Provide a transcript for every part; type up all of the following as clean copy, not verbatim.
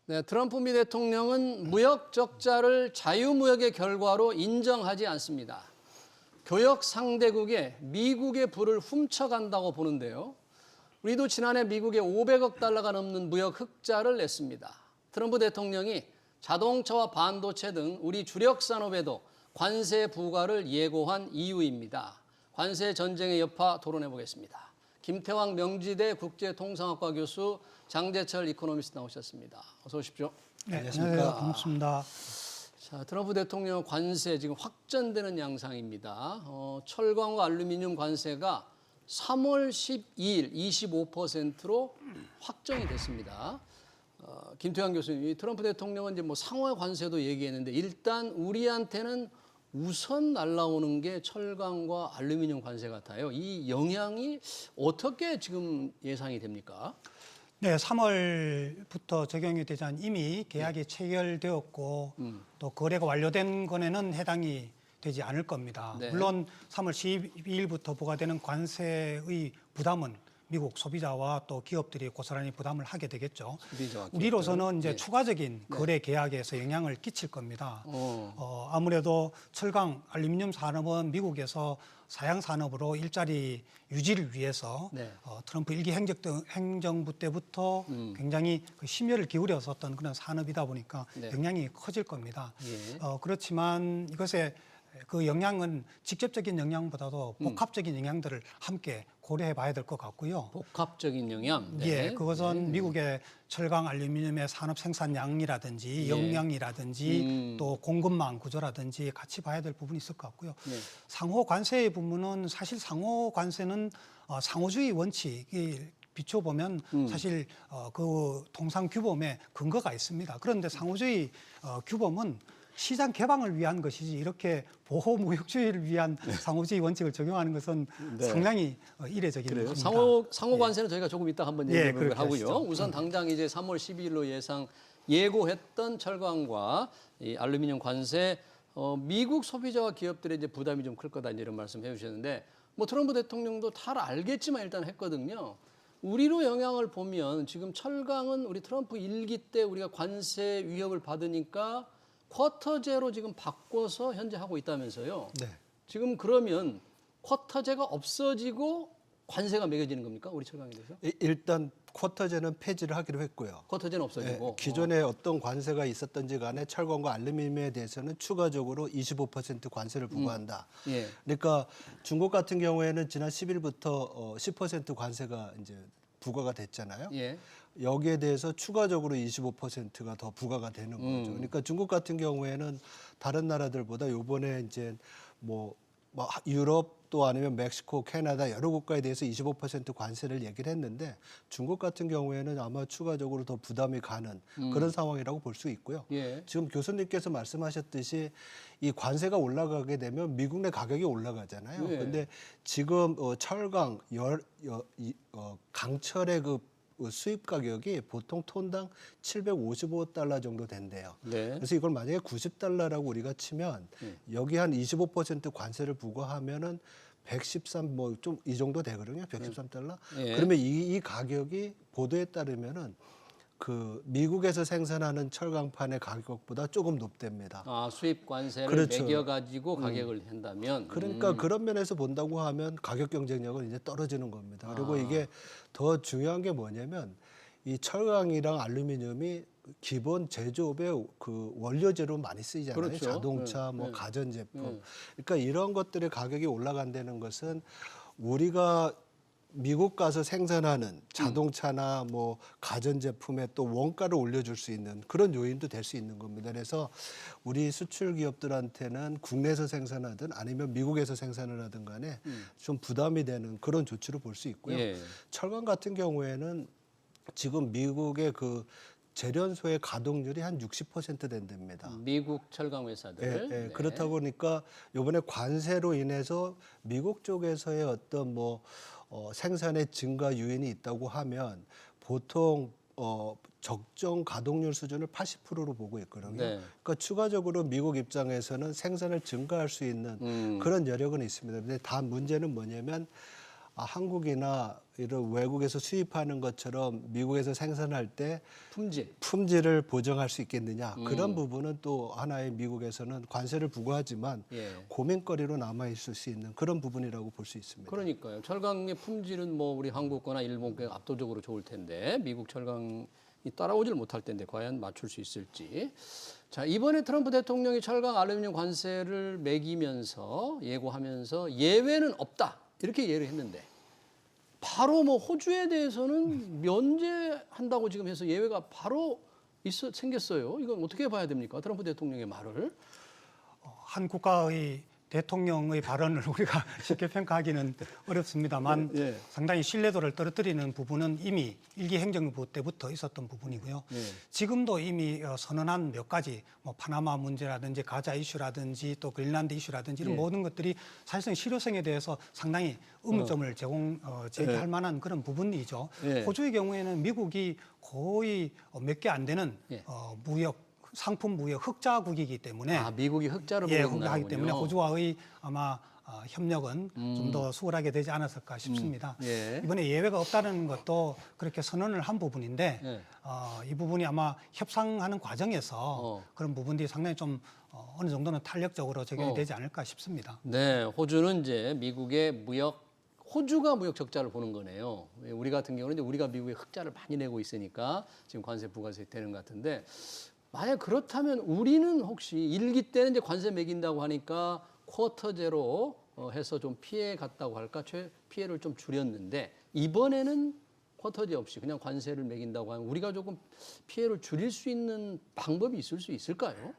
네, 트럼프 미 대통령은 무역 적자를 자유무역의 결과로 인정하지 않습니다. 교역 상대국에 미국의 부를 훔쳐간다고 보는데요. 우리도 지난해 미국에 500억 달러가 넘는 무역 흑자를 냈습니다. 트럼프 대통령이 자동차와 반도체 등 우리 주력 산업에도 관세 부과를 예고한 이유입니다. 관세 전쟁의 여파 토론해 보겠습니다. 김태왕 명지대 국제통상학과 교수, 장재철 이코노미스트 나오셨습니다. 어서 오십시오. 네, 안녕하십니까. 반갑습니다. 자, 트럼프 대통령 관세 지금 확전되는 양상입니다. 철강과 알루미늄 관세가 3월 12일 25%로 확정이 됐습니다. 김태환 교수님, 이 트럼프 대통령은 이제 뭐 상호 관세도 얘기했는데 일단 우리한테는 우선 날라오는 게 철강과 알루미늄 관세 같아요. 이 영향이 어떻게 지금 예상이 됩니까? 네, 3월부터 적용이 되자 이미 계약이 체결되었고 또 거래가 완료된 거에는 해당이 되지 않을 겁니다. 네. 물론 3월 12일부터 부과되는 관세의 부담은 미국 소비자와 또 기업들이 고스란히 부담을 하게 되겠죠. 우리로서는 이제 추가적인 거래 계약에서 영향을 끼칠 겁니다. 아무래도 철강, 알루미늄 산업은 미국에서 사양 산업으로 일자리 유지를 위해서 트럼프 일기 행정부 때부터 굉장히 그 심혈을 기울였었던 그런 산업이다 보니까 영향이 커질 겁니다. 그렇지만 이것에 그 영향은 직접적인 영향보다도 복합적인 영향들을 함께 고려해 봐야 될 것 같고요. 복합적인 영향? 예, 그것은 미국의 철강, 알루미늄의 산업 생산량이라든지 역량이라든지 또 공급망 구조라든지 같이 봐야 될 부분이 있을 것 같고요. 상호 관세의 부분은 사실 상호 관세는 상호주의 원칙이 비춰보면 사실 그 통상 규범에 근거가 있습니다. 그런데 상호주의 규범은 시장 개방을 위한 것이지 이렇게 보호무역주의를 위한 상호주의 원칙을 적용하는 것은 상당히 이례적인 겁니다. 상호 관세는 저희가 조금 이따 한번 얘기를 하고요. 우선 당장 이제 3월 12일로 예고했던 철강과 이 알루미늄 관세, 미국 소비자와 기업들의 이제 부담이 좀 클 거다 이런 말씀해 주셨는데, 뭐 트럼프 대통령도 다 알겠지만 일단 했거든요. 우리로 영향을 보면 지금 철강은 우리 트럼프 일기 때 우리가 관세 위협을 받으니까 쿼터제로 지금 바꿔서 현재 하고 있다면서요. 네. 지금 그러면 쿼터제가 없어지고 관세가 매겨지는 겁니까? 우리 철강에 대해서? 일단 쿼터제는 폐지를 하기로 했고요. 쿼터제는 없어지고. 기존에 어떤 관세가 있었던지 간에 철강과 알루미늄에 대해서는 추가적으로 25% 관세를 부과한다. 그러니까 중국 같은 경우에는 지난 10일부터 10% 관세가 이제 부과가 됐잖아요. 여기에 대해서 추가적으로 25%가 더 부과가 되는 거죠. 그러니까 중국 같은 경우에는 다른 나라들보다 요번에 이제 뭐 유럽 또 아니면 멕시코, 캐나다 여러 국가에 대해서 25% 관세를 얘기를 했는데 중국 같은 경우에는 아마 추가적으로 더 부담이 가는 그런 상황이라고 볼 수 있고요. 지금 교수님께서 말씀하셨듯이 이 관세가 올라가게 되면 미국 내 가격이 올라가잖아요. 근데 지금 철강, 강철의 그 수입 가격이 보통 톤당 755달러 정도 된대요. 그래서 이걸 만약에 90달러라고 우리가 치면 여기 한 25% 관세를 부과하면은 113 뭐 좀 이 정도 되거든요. 113달러. 그러면 이 가격이 보도에 따르면은 그 미국에서 생산하는 철강판의 가격보다 조금 높답니다. 수입 관세를 매겨가지고 가격을 한다면. 그러니까 그런 면에서 본다고 하면 가격 경쟁력은 이제 떨어지는 겁니다. 그리고 이게 더 중요한 게 뭐냐면 이 철강이랑 알루미늄이 기본 제조업의 그 원료재로 많이 쓰이잖아요. 자동차, 뭐 가전제품. 그러니까 이런 것들의 가격이 올라간다는 것은 우리가 미국 가서 생산하는 자동차나 뭐 가전제품에 또 원가를 올려줄 수 있는 그런 요인도 될 수 있는 겁니다. 그래서 우리 수출 기업들한테는 국내에서 생산하든 아니면 미국에서 생산을 하든 간에 좀 부담이 되는 그런 조치로 볼 수 있고요. 철강 같은 경우에는 지금 미국의 그 재련소의 가동률이 한 60% 된답니다. 미국 철강 회사들. 그렇다 보니까 이번에 관세로 인해서 미국 쪽에서의 어떤 뭐 생산의 증가 요인이 있다고 하면 보통 적정 가동률 수준을 80%로 보고 있거든요. 그러니까 추가적으로 미국 입장에서는 생산을 증가할 수 있는 그런 여력은 있습니다. 근데 다 문제는 뭐냐면 한국이나 이런 외국에서 수입하는 것처럼 미국에서 생산할 때 품질을 보정할 수 있겠느냐. 그런 부분은 또 하나의 미국에서는 관세를 부과하지만 고민거리로 남아있을 수 있는 그런 부분이라고 볼 수 있습니다. 그러니까요. 철강의 품질은 뭐 우리 한국 거나 일본 거 압도적으로 좋을 텐데 미국 철강이 따라오질 못할 텐데 과연 맞출 수 있을지. 자, 이번에 트럼프 대통령이 철강 알루미늄 관세를 매기면서 예고하면서 예외는 없다. 이렇게 예를 했는데 바로 뭐 호주에 대해서는 면제한다고 지금 해서 예외가 바로 생겼어요. 이건 어떻게 봐야 됩니까? 트럼프 대통령의 말을. 한 국가의 대통령의 발언을 우리가 쉽게 평가하기는 어렵습니다만 상당히 신뢰도를 떨어뜨리는 부분은 이미 일기 행정부 때부터 있었던 부분이고요. 지금도 이미 선언한 몇 가지 뭐 파나마 문제라든지 가자 이슈라든지 또 그린란드 이슈라든지 이런 모든 것들이 사실상 실효성에 대해서 상당히 의문점을 제기할 만한 그런 부분이죠. 호주의 경우에는 미국이 거의 몇 개 안 되는 상품 무역 흑자국이기 때문에 미국이 흑자로 흑자하기 때문에 호주와의 아마 협력은 좀 더 수월하게 되지 않았을까 싶습니다. 이번에 예외가 없다는 것도 그렇게 선언을 한 부분인데 이 부분이 아마 협상하는 과정에서 그런 부분들이 상당히 좀 어느 정도는 탄력적으로 적용이 되지 않을까 싶습니다. 네, 호주는 이제 미국의 호주가 무역 적자를 보는 거네요. 우리 같은 경우는 이제 우리가 미국에 흑자를 많이 내고 있으니까 지금 관세 부과세 되는 것 같은데. 만약 그렇다면 우리는 혹시 1기 때는 이제 관세 매긴다고 하니까 쿼터제로 해서 좀 피해 갔다고 할까? 피해를 좀 줄였는데 이번에는 쿼터제 없이 그냥 관세를 매긴다고 하면 우리가 조금 피해를 줄일 수 있는 방법이 있을 수 있을까요?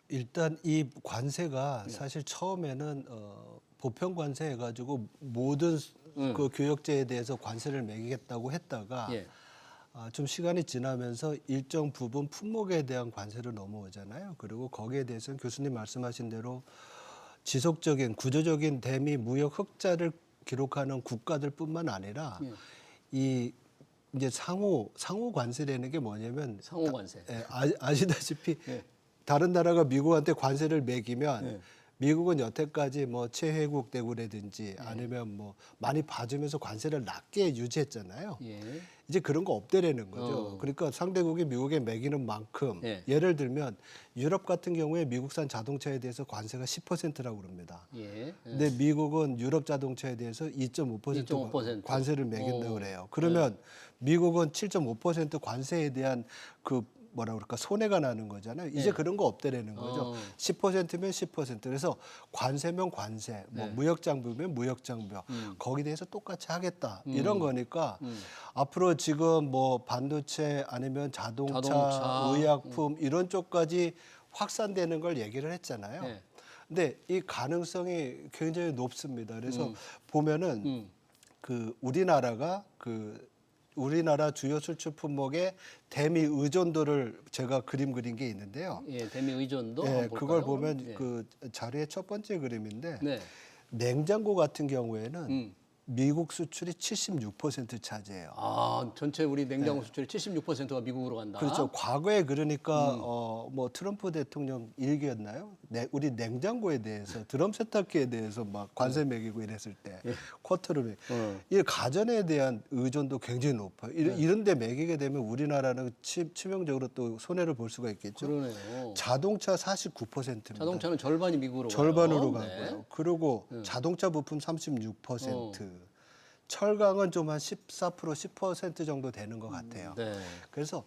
일단 이 관세가 사실 처음에는 보편 관세 해가지고 모든 그 교역제에 대해서 관세를 매기겠다고 했다가 좀 시간이 지나면서 일정 부분 품목에 대한 관세로 넘어오잖아요. 그리고 거기에 대해서는 교수님 말씀하신 대로 지속적인 구조적인 대미 무역 흑자를 기록하는 국가들뿐만 아니라 이 이제 상호 관세라는 게 뭐냐면 상호 관세. 아시다시피 다른 나라가 미국한테 관세를 매기면 미국은 여태까지 뭐 최혜국 대우라든지 아니면 뭐 많이 봐주면서 관세를 낮게 유지했잖아요. 이제 그런 거 없대라는 거죠. 그러니까 상대국이 미국에 매기는 만큼 예를 들면 유럽 같은 경우에 미국산 자동차에 대해서 관세가 10%라고 그럽니다. 근데 미국은 유럽 자동차에 대해서 2.5% 관세를 매긴다고 그래요. 그러면 미국은 7.5% 관세에 대한 뭐라 그럴까 손해가 나는 거잖아요. 이제 그런 거 없대라는 거죠. 10%면 10%. 그래서 관세면 관세, 뭐 무역장부면 무역장부. 거기에 대해서 똑같이 하겠다. 이런 거니까 앞으로 지금 뭐 반도체 아니면 자동차. 의약품 이런 쪽까지 확산되는 걸 얘기를 했잖아요. 근데 이 가능성이 굉장히 높습니다. 그래서 보면은 우리나라 주요 수출 품목의 대미 의존도를 제가 그린 게 있는데요. 대미 의존도. 그걸 보면 그 자료의 첫 번째 그림인데 냉장고 같은 경우에는 미국 수출이 76% 차지해요. 전체 우리 냉장고 수출의 76%가 미국으로 간다. 그렇죠. 과거에 그러니까 뭐 트럼프 대통령 일기였나요? 우리 냉장고에 대해서 드럼 세탁기에 대해서 막 관세 매기고 이랬을 때 쿼터를 이 가전에 대한 의존도 굉장히 높아요. 이런 데 매기게 되면 우리나라는 치명적으로 또 손해를 볼 수가 있겠죠. 그러네요. 자동차 49%입니다. 자동차는 절반이 미국으로 절반으로 가고요. 그리고 자동차 부품 36%. 철강은 좀 한 14%, 10% 정도 되는 것 같아요. 그래서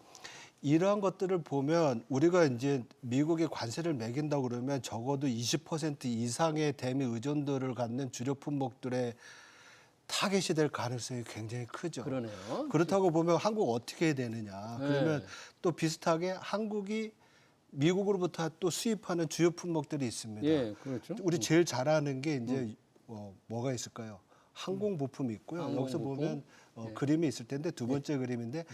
이러한 것들을 보면 우리가 이제 미국의 관세를 매긴다고 그러면 적어도 20% 이상의 대미 의존도를 갖는 주력 품목들의 타겟이 될 가능성이 굉장히 크죠. 그러네요. 그렇다고 보면 한국 어떻게 해야 되느냐. 그러면 또 비슷하게 한국이 미국으로부터 또 수입하는 주요 품목들이 있습니다. 그렇죠. 우리 제일 잘 아는 게 이제 뭐가 있을까요? 항공 부품이 있고요. 여기서 보면 그림이 있을 텐데 두 번째 그림인데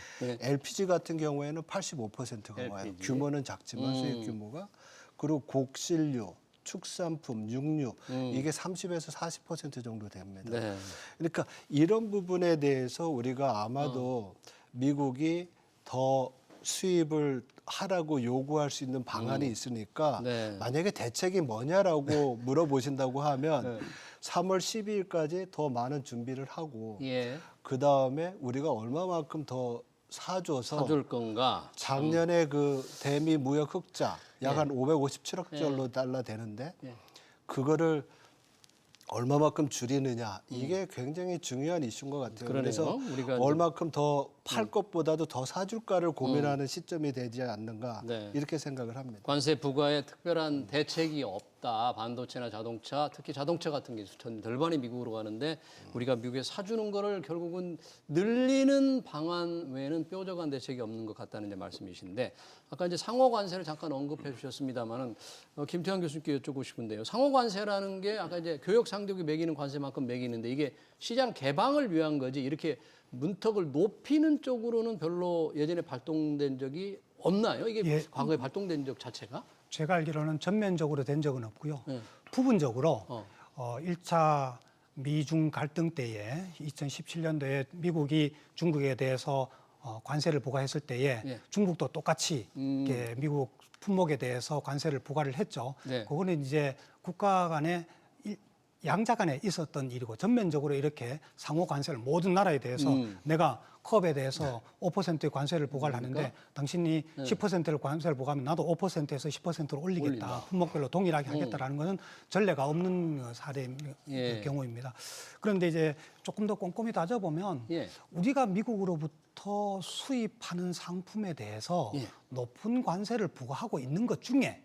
LPG 같은 경우에는 85%가 와요. 규모는 작지만 수입 규모가. 그리고 곡실류, 축산품, 육류 이게 30에서 40% 정도 됩니다. 그러니까 이런 부분에 대해서 우리가 아마도 미국이 더 수입을 하라고 요구할 수 있는 방안이 있으니까 만약에 대책이 뭐냐라고 물어보신다고 하면 3월 12일까지 더 많은 준비를 하고 예. 그 다음에 우리가 얼마만큼 더 사줄 건가? 작년에 그 대미 무역 흑자 약 한 557억 달러 되는데 예. 그거를 얼마만큼 줄이느냐 이게 굉장히 중요한 이슈인 것 같아요. 그러네요. 그래서 우리가 얼마큼 더 팔 것보다도 더 사줄까를 고민하는 시점이 되지 않는가 네. 이렇게 생각을 합니다. 관세 부과에 특별한 대책이 없다. 반도체나 자동차, 특히 자동차 같은 게 덜 많이 미국으로 가는데 우리가 미국에 사주는 거를 결국은 늘리는 방안 외에는 뾰족한 대책이 없는 것 같다는 이제 말씀이신데 아까 이제 상호 관세를 잠깐 언급해 주셨습니다만은 김태환 교수님께 여쭙고 싶은데요. 상호 관세라는 게 아까 이제 교역 상대국이 매기는 관세만큼 매기는데 이게 시장 개방을 위한 거지 이렇게 문턱을 높이는 쪽으로는 별로 예전에 발동된 적이 없나요? 이게 예. 과거에 발동된 적 자체가? 제가 알기로는 전면적으로 된 적은 없고요. 네. 부분적으로 1차 미중 갈등 때에 2017년도에 미국이 중국에 대해서 관세를 부과했을 때에 예. 중국도 똑같이 이렇게 미국 품목에 대해서 관세를 부과를 했죠. 네. 그거는 이제 국가 간에 양자 간에 있었던 일이고 전면적으로 이렇게 상호 관세를 모든 나라에 대해서 내가 컵에 대해서 5%의 관세를 부과를 하는데 당신이 10%를 관세를 부과하면 나도 5%에서 10%를 올리겠다. 올린다. 품목별로 동일하게 하겠다라는 것은 전례가 없는 사례 예. 경우입니다. 그런데 이제 조금 더 꼼꼼히 따져보면 예. 우리가 미국으로부터 수입하는 상품에 대해서 예. 높은 관세를 부과하고 있는 것 중에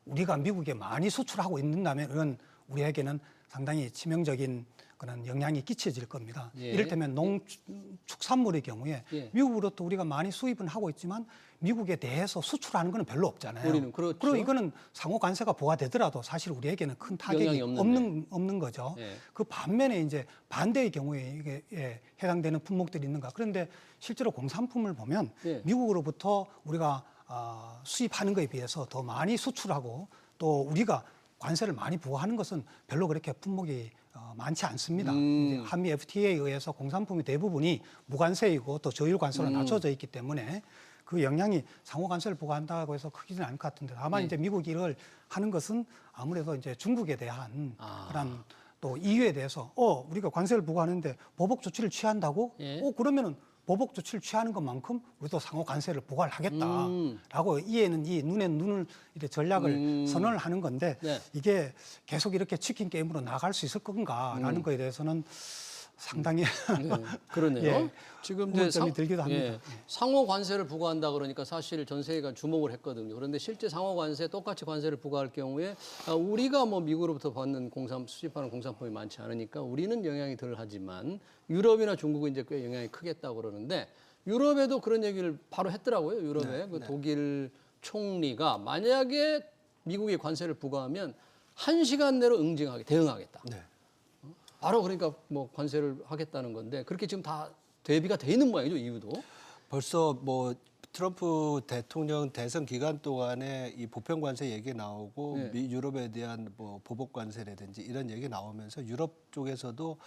우리가 미국에 많이 수출하고 있는다면 그건 우리에게는 상당히 치명적인 그런 영향이 끼쳐질 겁니다. 예. 이를테면 농축산물의 경우에 예. 미국으로부터 우리가 많이 수입은 하고 있지만 미국에 대해서 수출하는 것은 별로 없잖아요. 우리는 그렇죠. 그리고 이거는 상호 관세가 부과되더라도 사실 우리에게는 큰 타격이 영향이 없는 거죠. 예. 그 반면에 이제 반대의 경우에 이게 해당되는 품목들이 있는가. 그런데 실제로 공산품을 보면 예. 미국으로부터 우리가 수입하는 것에 비해서 더 많이 수출하고 또 우리가 관세를 많이 부과하는 것은 별로 그렇게 품목이 많지 않습니다. 이제 한미 FTA에 의해서 공산품의 대부분이 무관세이고 또 저율 관세로 낮춰져 있기 때문에 그 영향이 상호 관세를 부과한다고 해서 크지는 않을 것 같은데 다만 이제 미국이 이걸 하는 것은 아무래도 이제 중국에 대한 그런 또 EU에 대해서 우리가 관세를 부과하는데 보복 조치를 취한다고? 예. 그러면은 보복 조치를 취하는 것만큼 우리도 상호 관세를 부과를 하겠다라고 이해는 이 눈에 눈을 이렇게 전략을 선언을 하는 건데 네. 이게 계속 이렇게 치킨 게임으로 나갈 수 있을 건가라는 거에 대해서는 상당히 네, 그러네요. 예, 지금 의문점이 들기도 합니다. 상호 관세를 부과한다 그러니까 사실 전 세계가 주목을 했거든요. 그런데 실제 상호 관세 똑같이 관세를 부과할 경우에 우리가 뭐 미국으로부터 받는 수입하는 공산품이 많지 않으니까 우리는 영향이 덜 하지만 유럽이나 중국은 이제 꽤 영향이 크겠다고 그러는데 유럽에도 그런 얘기를 바로 했더라고요. 유럽에 그 독일 총리가 만약에 미국이 관세를 부과하면 1시간 내로 대응하겠다. 네. 바로 그러니까 뭐 관세를 하겠다는 건데 그렇게 지금 다 대비가 돼 있는 모양이죠, 이유도. 벌써 뭐 트럼프 대통령 대선 기간 동안에 이 보편 관세 얘기 나오고 유럽에 대한 뭐 보복 관세라든지 이런 얘기 나오면서 유럽 쪽에서도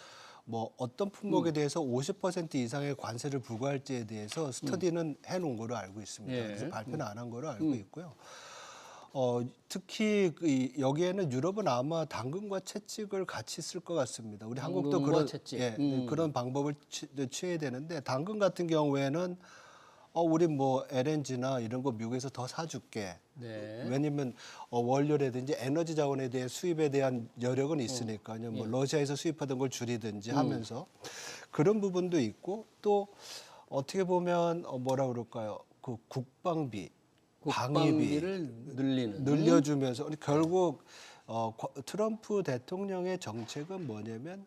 뭐 어떤 품목에 대해서 50% 이상의 관세를 부과할지에 대해서 스터디는 해놓은 거로 알고 있습니다. 예. 그래서 발표는 안 한 거로 알고 있고요. 특히 여기에는 유럽은 아마 당근과 채찍을 같이 쓸 것 같습니다. 우리 한국도 그런 방법을 취해야 되는데 당근 같은 경우에는 우리 뭐 LNG나 이런 거 미국에서 더 사줄게. 네. 왜냐면 원료라든지 에너지 자원에 대해 수입에 대한 여력은 있으니까요. 뭐 러시아에서 수입하던 걸 줄이든지 하면서 그런 부분도 있고 또 어떻게 보면 뭐라 그럴까요? 그 국방비를 늘려주면서 결국 트럼프 대통령의 정책은 뭐냐면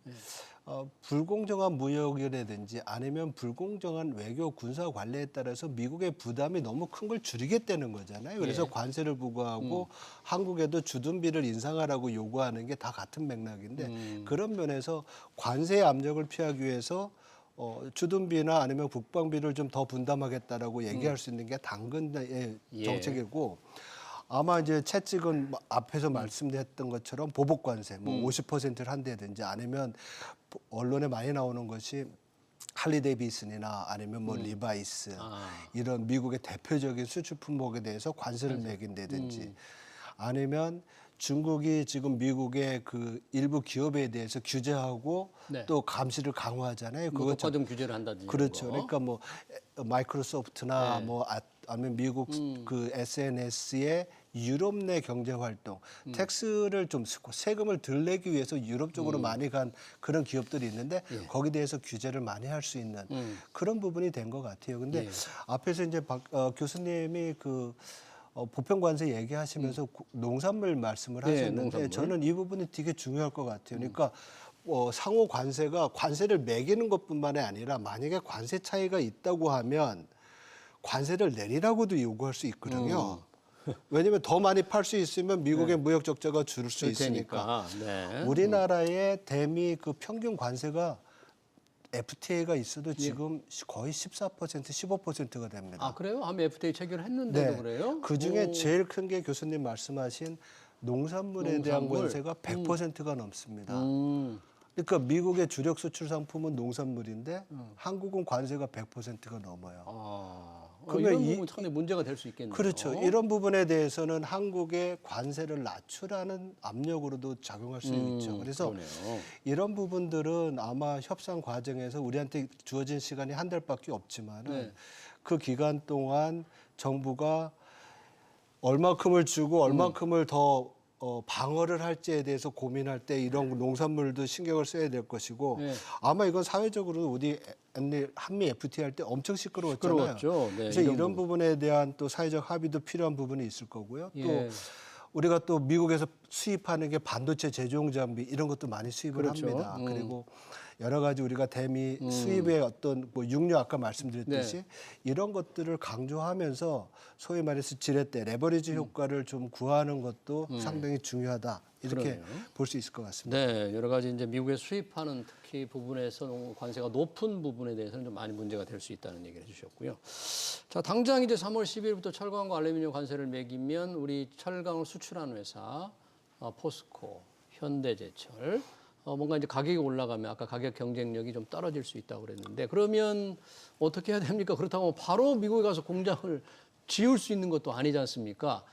불공정한 무역이라든지 아니면 불공정한 외교 군사 관리에 따라서 미국의 부담이 너무 큰 걸 줄이겠다는 거잖아요. 그래서 관세를 부과하고 한국에도 주둔비를 인상하라고 요구하는 게 다 같은 맥락인데 그런 면에서 관세의 압력을 피하기 위해서 주둔비나 아니면 국방비를 좀 더 분담하겠다라고 얘기할 수 있는 게 당근의 정책이고 아마 이제 채찍은 앞에서 말씀드렸던 것처럼 보복 관세 뭐 50%를 한다든지 아니면 언론에 많이 나오는 것이 할리 데이비슨이나 아니면 뭐 리바이스 이런 미국의 대표적인 수출 품목에 대해서 관세를 매긴다든지 아니면 중국이 지금 미국의 그 일부 기업에 대해서 규제하고 네. 또 감시를 강화하잖아요. 뭐 독과점 규제를 한다든지. 그렇죠. 이런 거. 그러니까 뭐 마이크로소프트나 네. 뭐 아니면 미국 그 SNS의 유럽 내 경제 활동, 텍스를 좀 세금을 덜 내기 위해서 유럽 쪽으로 많이 간 그런 기업들이 있는데 거기에 대해서 규제를 많이 할 수 있는 그런 부분이 된 것 같아요. 근데 앞에서 이제 교수님이 그 보편 관세 얘기하시면서 농산물 말씀을 하셨는데 농산물. 저는 이 부분이 되게 중요할 것 같아요. 그러니까 상호 관세가 관세를 매기는 것뿐만이 아니라 만약에 관세 차이가 있다고 하면 관세를 내리라고도 요구할 수 있거든요. 왜냐하면 더 많이 팔 수 있으면 미국의 무역 적자가 줄을 수 있으니까. 네. 우리나라의 대미 그 평균 관세가 FTA가 있어도 지금 거의 14%, 15%가 됩니다. 아 그래요? 한번 FTA 체결을 했는데도 그래요? 그 중에 제일 큰 게 교수님 말씀하신 농산물에 대한 농산물? 관세가 100%가 넘습니다. 음. 그러니까 미국의 주력 수출 상품은 농산물인데 한국은 관세가 100%가 넘어요. 아, 그러면 이런 부분 상당히 문제가 될 수 있겠네요. 그렇죠. 이런 부분에 대해서는 한국의 관세를 낮추라는 압력으로도 작용할 수 있죠. 그래서 그러네요. 이런 부분들은 아마 협상 과정에서 우리한테 주어진 시간이 한 달밖에 없지만은 그 기간 동안 정부가 얼마큼을 주고 얼마큼을 더 방어를 할지에 대해서 고민할 때 이런 농산물도 신경을 써야 될 것이고 아마 이건 사회적으로 우리 한미 FTA 할 때 엄청 시끄러웠잖아요. 시끄러웠죠. 네, 그래서 이런 부분에 대한 또 사회적 합의도 필요한 부분이 있을 거고요. 또 예. 우리가 또 미국에서 수입하는 게 반도체 제조용 장비 이런 것도 많이 수입을 그렇죠. 합니다. 그리고 여러 가지 우리가 대미 수입의 어떤 뭐 육류 아까 말씀드렸듯이 이런 것들을 강조하면서 소위 말해서 지렛대 레버리지 효과를 좀 구하는 것도 상당히 중요하다 이렇게 볼 수 있을 것 같습니다. 네, 여러 가지 이제 미국에 수입하는 특히 부분에서 관세가 높은 부분에 대해서는 좀 많이 문제가 될 수 있다는 얘기를 해주셨고요. 자, 당장 이제 3월 10일부터 철강과 알루미늄 관세를 매기면 우리 철강을 수출하는 회사, 포스코, 현대제철, 뭔가 이제 가격이 올라가면 아까 가격 경쟁력이 좀 떨어질 수 있다고 그랬는데 그러면 어떻게 해야 됩니까? 그렇다고 바로 미국에 가서 공장을 지을 수 있는 것도 아니지 않습니까?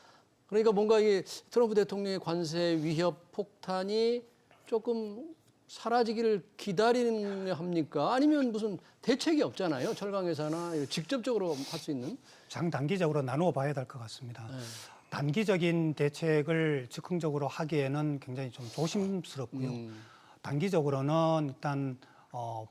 그러니까 뭔가 이 트럼프 대통령의 관세 위협 폭탄이 조금 사라지기를 기다리는 합니까? 아니면 무슨 대책이 없잖아요. 철강 회사나 직접적으로 할 수 있는. 장단기적으로 나누어 봐야 될 것 같습니다. 단기적인 대책을 즉흥적으로 하기에는 굉장히 좀 조심스럽고요. 단기적으로는 일단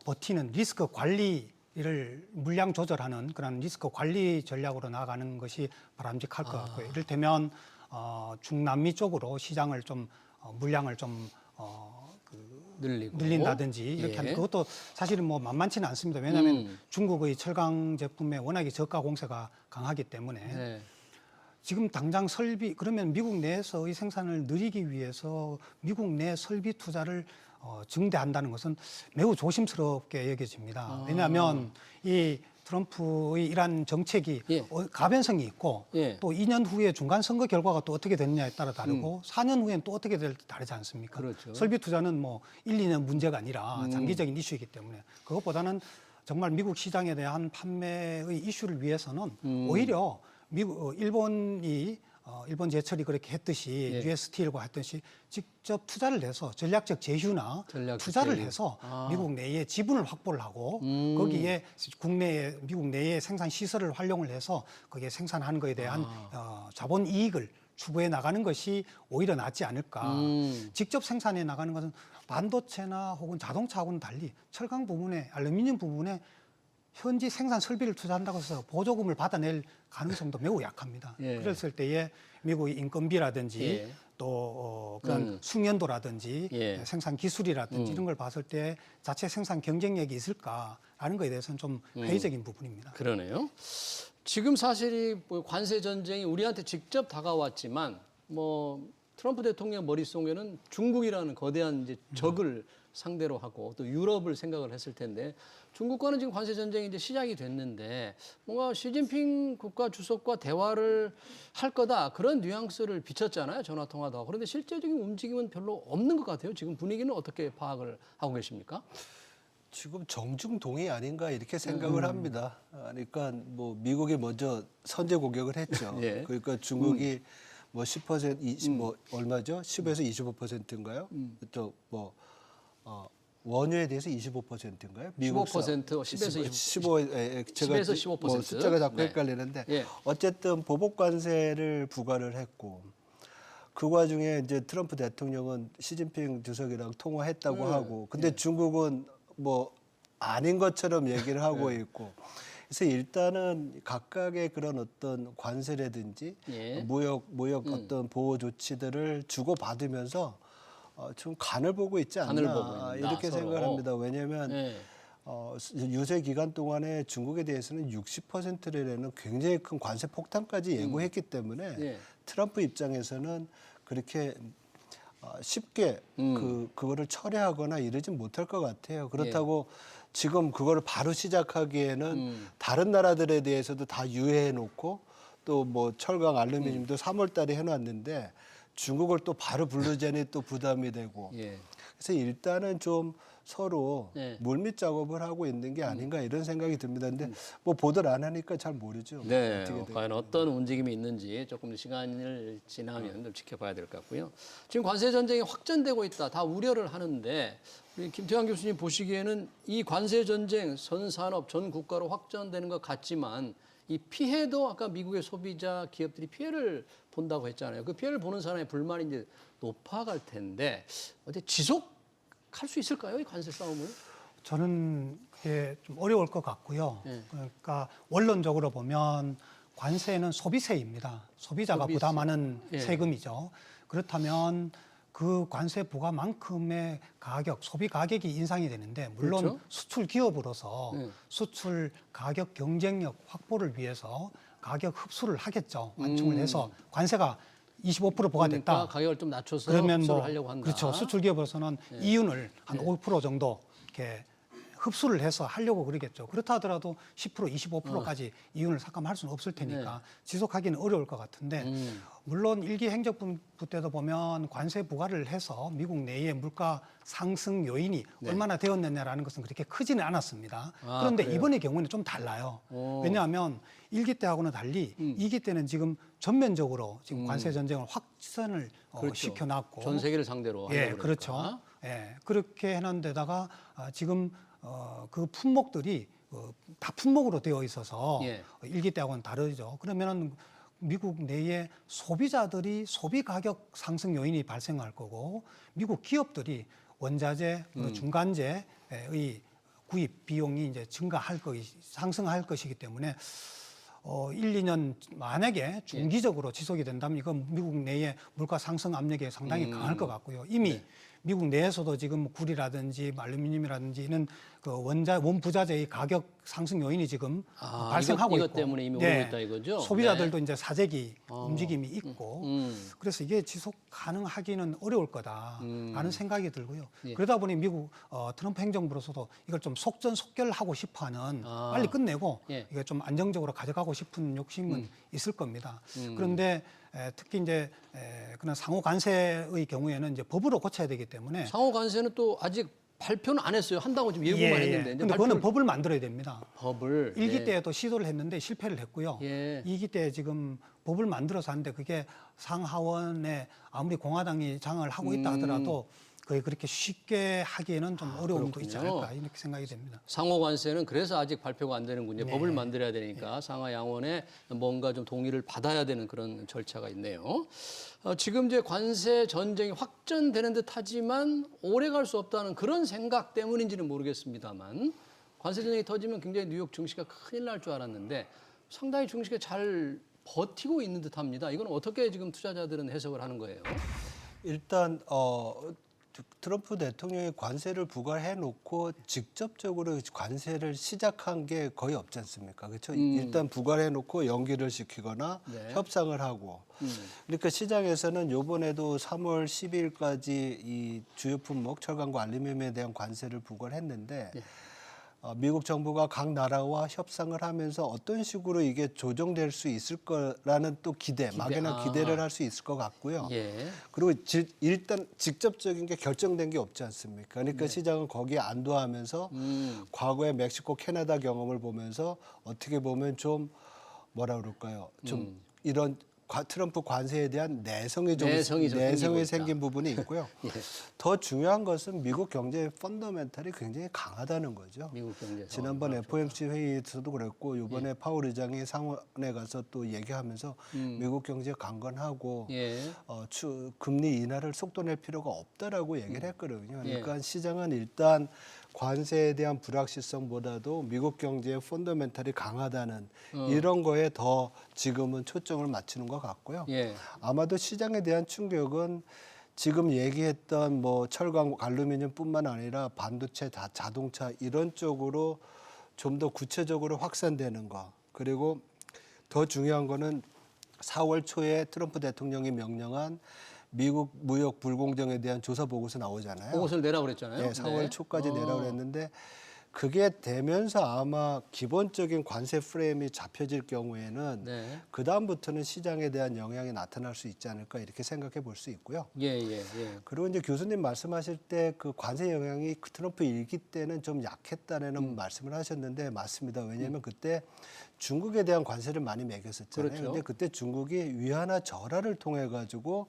버티는 리스크 관리를 물량 조절하는 그런 리스크 관리 전략으로 나아가는 것이 바람직할 것 같고요. 이를테면 중남미 쪽으로 시장을 좀 물량을 좀 늘린다든지 이렇게 하는 그것도 사실은 뭐 만만치는 않습니다. 왜냐하면 중국의 철강 제품에 워낙에 저가 공세가 강하기 때문에 지금 당장 설비 그러면 미국 내에서의 생산을 늘리기 위해서 미국 내 설비 투자를 증대한다는 것은 매우 조심스럽게 여겨집니다. 왜냐하면 이 트럼프의 이러한 정책이 가변성이 있고 또 2년 후에 중간 선거 결과가 또 어떻게 됐느냐에 따라 다르고 4년 후에는 또 어떻게 될지 다르지 않습니까? 그렇죠. 설비 투자는 뭐 1, 2년 문제가 아니라 장기적인 이슈이기 때문에 그것보다는 정말 미국 시장에 대한 판매의 이슈를 위해서는 오히려 일본 제철이 그렇게 했듯이 US 스틸과 했듯이 직접 투자를 해서 전략적 제휴나 투자를 해서 미국 내에 지분을 확보를 하고 거기에 미국 내에 생산 시설을 활용을 해서 거기에 생산하는 것에 대한 자본 이익을 추구해 나가는 것이 오히려 낫지 않을까. 직접 생산해 나가는 것은 반도체나 혹은 자동차하고는 달리 철강 부분에 알루미늄 부분에 현지 생산 설비를 투자한다고 해서 보조금을 받아낼 가능성도 매우 약합니다. 그랬을 때에 미국의 인건비라든지 또 그런 숙련도라든지 생산 기술이라든지 이런 걸 봤을 때 자체 생산 경쟁력이 있을까라는 것에 대해서는 좀 회의적인 부분입니다. 그러네요. 지금 사실 이 관세 전쟁이 우리한테 직접 다가왔지만 뭐 트럼프 대통령 머릿속에는 중국이라는 거대한 이제 적을 상대로 하고 또 유럽을 생각을 했을 텐데 중국과는 지금 관세 전쟁이 이제 시작이 됐는데 뭔가 시진핑 국가 주석과 대화를 할 거다 그런 뉘앙스를 비쳤잖아요. 전화 통화도 하고. 그런데 실제적인 움직임은 별로 없는 것 같아요. 지금 분위기는 어떻게 파악을 하고 계십니까? 지금 정중동의 아닌가 이렇게 생각을 합니다. 그러니까 뭐 미국이 먼저 선제 공격을 했죠. 그러니까 중국이 뭐 10%, 20, 뭐 얼마죠? 10에서 25%인가요? 또 뭐 원유에 대해서 25%인가요? 15%, 10에서 15, 제가 10에서 15%. 뭐 숫자가 자꾸 네. 헷갈리는데 예. 어쨌든 보복 관세를 부과를 했고 그 와중에 이제 트럼프 대통령은 시진핑 주석이랑 통화했다고 하고 근데 중국은 뭐 아닌 것처럼 얘기를 하고 있고 그래서 일단은 각각의 그런 어떤 관세라든지 예. 무역 어떤 보호 조치들을 주고 받으면서 좀 간을 보고 있지 간을 않나 보고 있는다, 이렇게 서로. 생각을 합니다. 왜냐하면 예. 유세 기간 동안에 중국에 대해서는 60%라는 굉장히 큰 관세 폭탄까지 예고했기 때문에 예. 트럼프 입장에서는 그렇게 쉽게 그거를 철회하거나 이러진 못할 것 같아요. 그렇다고 지금 그거를 바로 시작하기에는 다른 나라들에 대해서도 다 유예해 놓고 또 뭐 철강, 알루미늄도 3월 달에 해놨는데 중국을 또 바로 부르자니 또 부담이 되고 예. 그래서 일단은 좀 서로 네. 물밑 작업을 하고 있는 게 아닌가 이런 생각이 듭니다. 근데 뭐 보도를 안 하니까 잘 모르죠. 네, 어떻게 될지. 과연 어떤 움직임이 있는지 조금 시간을 지나면 좀 지켜봐야 될 것 같고요. 지금 관세 전쟁이 확전되고 있다, 다 우려를 하는데 우리 김태환 교수님 보시기에는 이 관세 전쟁 전 산업, 전 국가로 확전되는 것 같지만 이 피해도 아까 미국의 소비자 기업들이 피해를 본다고 했잖아요. 그 피해를 보는 사람의 불만이 이제 높아갈 텐데 어떻게 지속할 수 있을까요, 이 관세 싸움을? 저는 그게 좀 어려울 것 같고요. 네. 그러니까 원론적으로 보면 관세는 소비세입니다. 소비자가 소비세. 부담하는 예. 세금이죠. 그렇다면 그 관세 부과만큼의 가격, 소비 가격이 인상이 되는데 물론 그렇죠. 수출 기업으로서 네. 수출 가격 경쟁력 확보를 위해서 가격 흡수를 하겠죠. 완충을 해서 관세가 25% 부과됐다. 그러니까 가격을 좀 낮춰서 그러면 흡수를 뭐 하려고 한다. 그렇죠. 수출 기업으로서는 이윤을 한 5% 정도 이렇게 흡수를 해서 하려고 그러겠죠. 그렇다 하더라도 10%, 25%까지 이윤을 삭감할 수는 없을 테니까 지속하기는 어려울 것 같은데 물론 일기 행정부 때도 보면 관세 부과를 해서 미국 내의 물가 상승 요인이 얼마나 되었느냐라는 것은 그렇게 크지는 않았습니다. 아, 그런데 그래요? 이번의 경우는 좀 달라요. 오. 왜냐하면 1기 때하고는 달리 2기 때는 지금 전면적으로 지금 관세 전쟁을 확산을 그렇죠. 시켜놨고 전 세계를 상대로 예, 하려고 그렇죠. 그러니까. 예, 그렇게 해놓은 데다가 지금 그 품목들이 다 품목으로 되어 있어서 예. 일기 때하고는 다르죠. 그러면은 미국 내에 소비자들이 소비 가격 상승 요인이 발생할 거고 미국 기업들이 원자재, 그리고 중간재의 구입 비용이 이제 상승할 것이기 때문에 1, 2년 만약에 중기적으로 지속이 된다면 이건 미국 내의 물가 상승 압력이 상당히 강할 것 같고요. 이미 미국 내에서도 지금 구리라든지 알루미늄이라든지는 그 원부자재의 가격 상승 요인이 지금 발생하고 이것 있고, 때문에 이미 오르고 있다 이거죠? 소비자들도 이제 사재기 움직임이 있고, 그래서 이게 지속 가능하기는 어려울 거다라는 생각이 들고요. 그러다 보니 미국 트럼프 행정부로서도 이걸 좀 속전속결하고 싶어하는 빨리 끝내고 이게 좀 안정적으로 가져가고 싶은 욕심은 있을 겁니다. 그런데 특히 이제 그런 상호 관세의 경우에는 이제 법으로 고쳐야 되기 때문에 상호 관세는 또 아직 발표는 안 했어요. 한다고 지금 예고만 했는데. 근데 그거는 법을 만들어야 됩니다. 법을 1기 때도 시도를 했는데 실패를 했고요. 예. 2기 때 지금 법을 만들어서 하는데 그게 상하원에 아무리 공화당이 장을 하고 있다 하더라도 거의 그렇게 쉽게 하기에는 좀 어려움도 있지 않을까 이렇게 생각이 됩니다. 상호 관세는 그래서 아직 발표가 안 되는군요. 법을 만들어야 되니까 상하 양원에 뭔가 좀 동의를 받아야 되는 그런 절차가 있네요. 지금 이제 관세 전쟁이 확전되는 듯하지만 오래 갈 수 없다는 그런 생각 때문인지는 모르겠습니다만 관세 전쟁이 터지면 굉장히 뉴욕 증시가 큰일 날 줄 알았는데 상당히 증시가 잘 버티고 있는 듯합니다. 이건 어떻게 지금 투자자들은 해석을 하는 거예요? 일단 트럼프 대통령이 관세를 부과해 놓고 직접적으로 관세를 시작한 게 거의 없지 않습니까? 그렇죠? 일단 부과해 놓고 연기를 시키거나 협상을 하고. 그러니까 시장에서는 요번에도 3월 10일까지 이 주요 품목 철강과 알루미늄에 대한 관세를 부과를 했는데 미국 정부가 각 나라와 협상을 하면서 어떤 식으로 이게 조정될 수 있을 거라는 또 막연한 기대를 할 수 있을 것 같고요. 그리고 일단 직접적인 게 결정된 게 없지 않습니까? 그러니까 시장은 거기에 안도하면서 과거의 멕시코, 캐나다 경험을 보면서 어떻게 보면 좀 뭐라 그럴까요? 좀 이런 트럼프 관세에 대한 내성이 내성이 생긴 부분이 있고요. 예. 더 중요한 것은 미국 경제의 펀더멘탈이 굉장히 강하다는 거죠. 미국 경제. 지난번 FOMC 회의에서도 그랬고 이번에 파월 의장이 상원에 가서 또 얘기하면서 미국 경제 강건하고 예. 금리 인하를 속도낼 필요가 없다라고 얘기를 했거든요. 그러니까 시장은 일단 관세에 대한 불확실성보다도 미국 경제의 펀더멘탈이 강하다는 이런 거에 더 지금은 초점을 맞추는 것 같고요. 예. 아마도 시장에 대한 충격은 지금 얘기했던 뭐 철강, 알루미늄뿐만 아니라 반도체, 자동차 이런 쪽으로 좀 더 구체적으로 확산되는 거. 그리고 더 중요한 거는 4월 초에 트럼프 대통령이 명령한 미국 무역 불공정에 대한 조사 보고서 나오잖아요. 보고서를 내라고 그랬잖아요. 네, 4월 초까지 내라고 그랬는데 그게 되면서 아마 기본적인 관세 프레임이 잡혀질 경우에는 네. 그 다음부터는 시장에 대한 영향이 나타날 수 있지 않을까 이렇게 생각해 볼 수 있고요. 예. 그리고 이제 교수님 말씀하실 때 그 관세 영향이 트럼프 일기 때는 좀 약했다는 말씀을 하셨는데 맞습니다. 왜냐하면 그때 중국에 대한 관세를 많이 매겼었잖아요. 그렇죠. 근데 그때 중국이 위안화 절하를 통해 가지고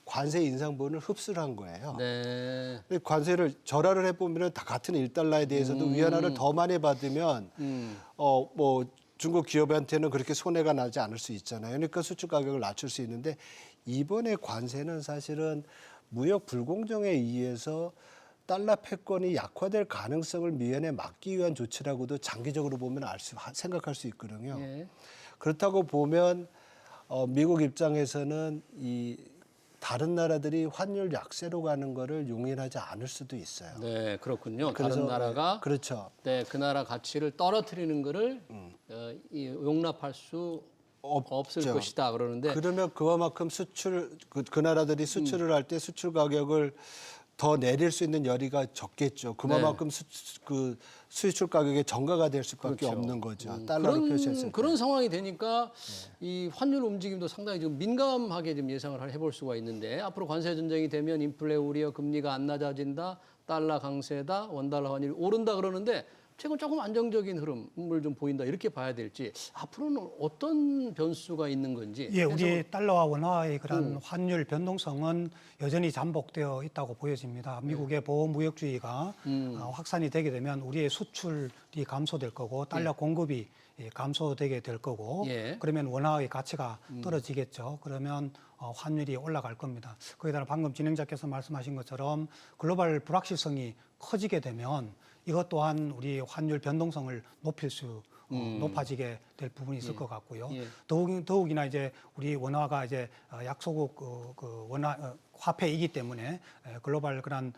관세 인상분을 흡수를 한 거예요. 네. 관세를 절하를 해보면 다 같은 1달러에 대해서도 위안화를 더 많이 받으면 뭐 중국 기업한테는 그렇게 손해가 나지 않을 수 있잖아요. 그러니까 수출 가격을 낮출 수 있는데 이번에 관세는 사실은 무역 불공정에 의해서 달러 패권이 약화될 가능성을 미연에 막기 위한 조치라고도 장기적으로 보면 생각할 수 있거든요. 예. 그렇다고 보면 미국 입장에서는 이 다른 나라들이 환율 약세로 가는 거를 용인하지 않을 수도 있어요. 네, 그렇군요. 그래서, 다른 나라가 그렇죠. 네, 그 나라 가치를 떨어뜨리는 거를 용납할 수 없을 것이다 그러는데 그러면 그만큼 그 나라들이 수출을 할 때 수출 가격을 더 내릴 수 있는 여리가 적겠죠. 그만큼 그 수출 가격의 정가가 될 수밖에 그렇죠. 없는 거죠. 달러로 표시했을 때. 그런 상황이 되니까 이 환율 움직임도 상당히 좀 민감하게 좀 예상을 해볼 수가 있는데 앞으로 관세 전쟁이 되면 인플레 우려, 금리가 안 낮아진다, 달러 강세다, 원달러 환율이 오른다 그러는데 최근 조금 안정적인 흐름을 좀 보인다 이렇게 봐야 될지 앞으로는 어떤 변수가 있는 건지. 예, 우리 달러와 원화의 그런 환율 변동성은 여전히 잠복되어 있다고 보여집니다. 미국의 보호무역주의가 확산이 되게 되면 우리의 수출이 감소될 거고 달러 공급이 감소되게 될 거고 예. 그러면 원화의 가치가 떨어지겠죠. 그러면 환율이 올라갈 겁니다. 거기다가 방금 진행자께서 말씀하신 것처럼 글로벌 불확실성이 커지게 되면 이것 또한 우리 환율 변동성을 높아지게 될 부분이 있을 것 같고요. 예. 더욱이나 이제 우리 원화가 이제 약소국 그 원화 화폐이기 때문에 글로벌 그런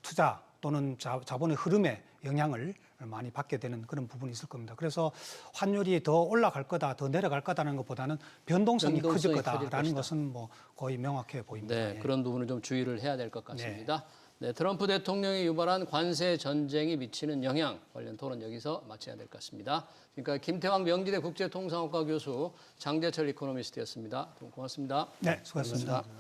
투자 또는 자본의 흐름에 영향을 많이 받게 되는 그런 부분이 있을 겁니다. 그래서 환율이 더 올라갈 거다, 더 내려갈 거다는 것보다는 변동성이 커질 거다라는 것은 뭐 거의 명확해 보입니다. 네, 예. 그런 부분을 좀 주의를 해야 될 것 같습니다. 네, 트럼프 대통령이 유발한 관세 전쟁이 미치는 영향 관련 토론 여기서 마쳐야 될 것 같습니다. 그러니까 김태왕 명지대 국제통상학과 교수 장대철 이코노미스트였습니다. 고맙습니다. 네, 수고하셨습니다.